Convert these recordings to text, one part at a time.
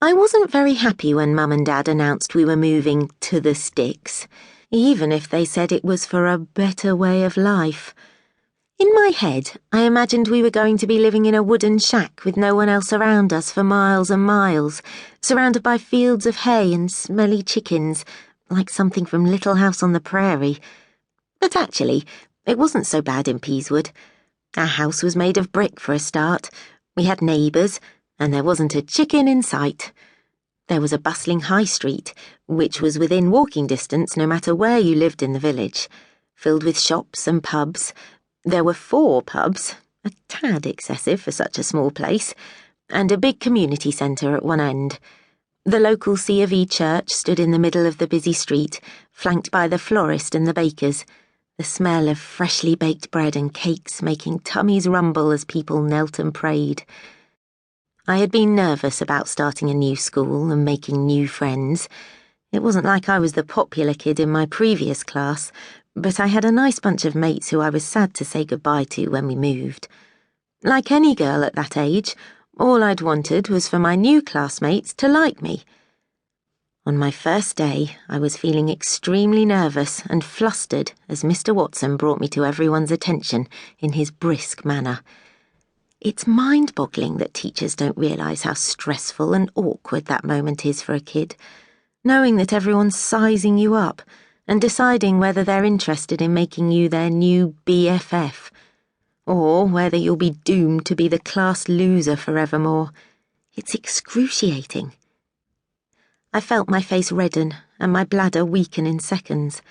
I wasn't very happy when Mum and Dad announced we were moving to the sticks, even if they said it was for a better way of life. In my head, I imagined we were going to be living in a wooden shack with no one else around us for miles and miles, surrounded by fields of hay and smelly chickens, like something from Little House on the Prairie. But actually, it wasn't so bad in Peasewood. Our house was made of brick for a start. We had neighbours, and there wasn't a chicken in sight. There was a bustling high street, which was within walking distance no matter where you lived in the village, filled with shops and pubs. There were 4 pubs, a tad excessive for such a small place, and a big community centre at one end. The local C of E church stood in the middle of the busy street, flanked by the florist and the bakers, the smell of freshly baked bread and cakes making tummies rumble as people knelt and prayed. I had been nervous about starting a new school and making new friends. It wasn't like I was the popular kid in my previous class, but I had a nice bunch of mates who I was sad to say goodbye to when we moved. Like any girl at that age, all I'd wanted was for my new classmates to like me. On my first day, I was feeling extremely nervous and flustered as Mr. Watson brought me to everyone's attention in his brisk manner. It's mind-boggling that teachers don't realise how stressful and awkward that moment is for a kid, knowing that everyone's sizing you up and deciding whether they're interested in making you their new BFF, or whether you'll be doomed to be the class loser forevermore. It's excruciating. I felt my face redden and my bladder weaken in seconds.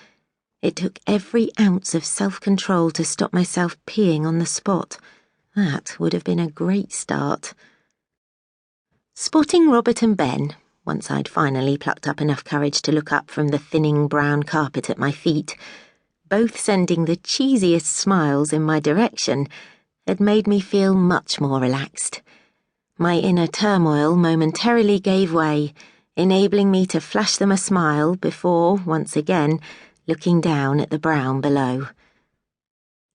It took every ounce of self-control to stop myself peeing on the spot. That would have been a great start. Spotting Robert and Ben, once I'd finally plucked up enough courage to look up from the thinning brown carpet at my feet, both sending the cheesiest smiles in my direction, had made me feel much more relaxed. My inner turmoil momentarily gave way, enabling me to flash them a smile before, once again, looking down at the brown below.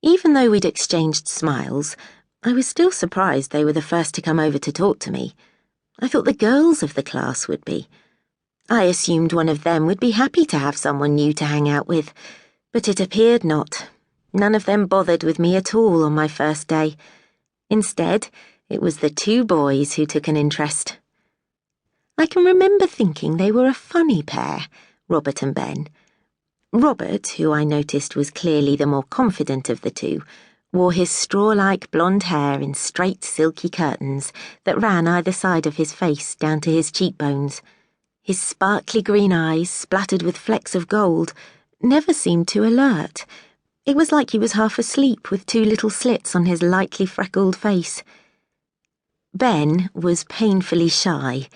Even though we'd exchanged smiles, I was still surprised they were the first to come over to talk to me. I thought the girls of the class would be. I assumed one of them would be happy to have someone new to hang out with, but it appeared not. None of them bothered with me at all on my first day. Instead, it was the 2 boys who took an interest. I can remember thinking they were a funny pair, Robert and Ben. Robert, who I noticed was clearly the more confident of the 2, wore his straw-like blonde hair in straight silky curtains that ran either side of his face down to his cheekbones. His sparkly green eyes, splattered with flecks of gold, never seemed too alert. It was like he was half asleep with 2 little slits on his lightly freckled face. Ben was painfully shy,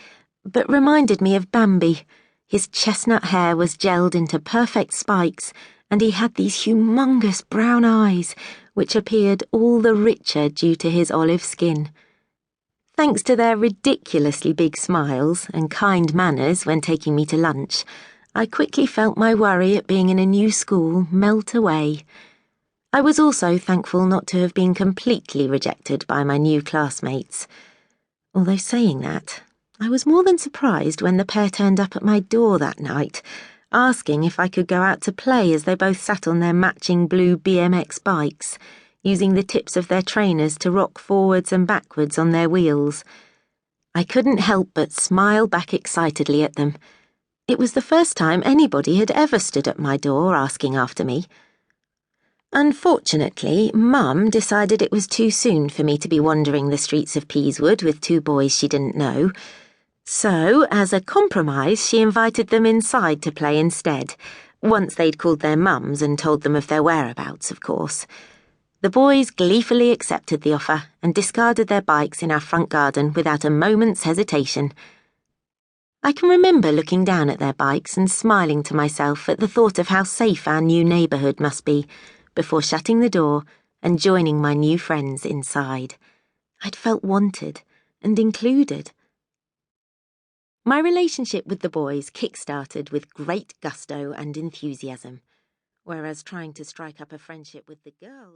but reminded me of Bambi. His chestnut hair was gelled into perfect spikes, and he had these humongous brown eyes, which appeared all the richer due to his olive skin. Thanks to their ridiculously big smiles and kind manners when taking me to lunch, I quickly felt my worry at being in a new school melt away. I was also thankful not to have been completely rejected by my new classmates. Although saying that, I was more than surprised when the pair turned up at my door that night, asking if I could go out to play as they both sat on their matching blue BMX bikes, using the tips of their trainers to rock forwards and backwards on their wheels. I couldn't help but smile back excitedly at them. It was the first time anybody had ever stood at my door asking after me. Unfortunately, Mum decided it was too soon for me to be wandering the streets of Peasewood with 2 boys she didn't know. So, as a compromise, she invited them inside to play instead, once they'd called their mums and told them of their whereabouts, of course. The boys gleefully accepted the offer and discarded their bikes in our front garden without a moment's hesitation. I can remember looking down at their bikes and smiling to myself at the thought of how safe our new neighbourhood must be, before shutting the door and joining my new friends inside. I'd felt wanted and included. My relationship with the boys kick-started with great gusto and enthusiasm, whereas trying to strike up a friendship with the girls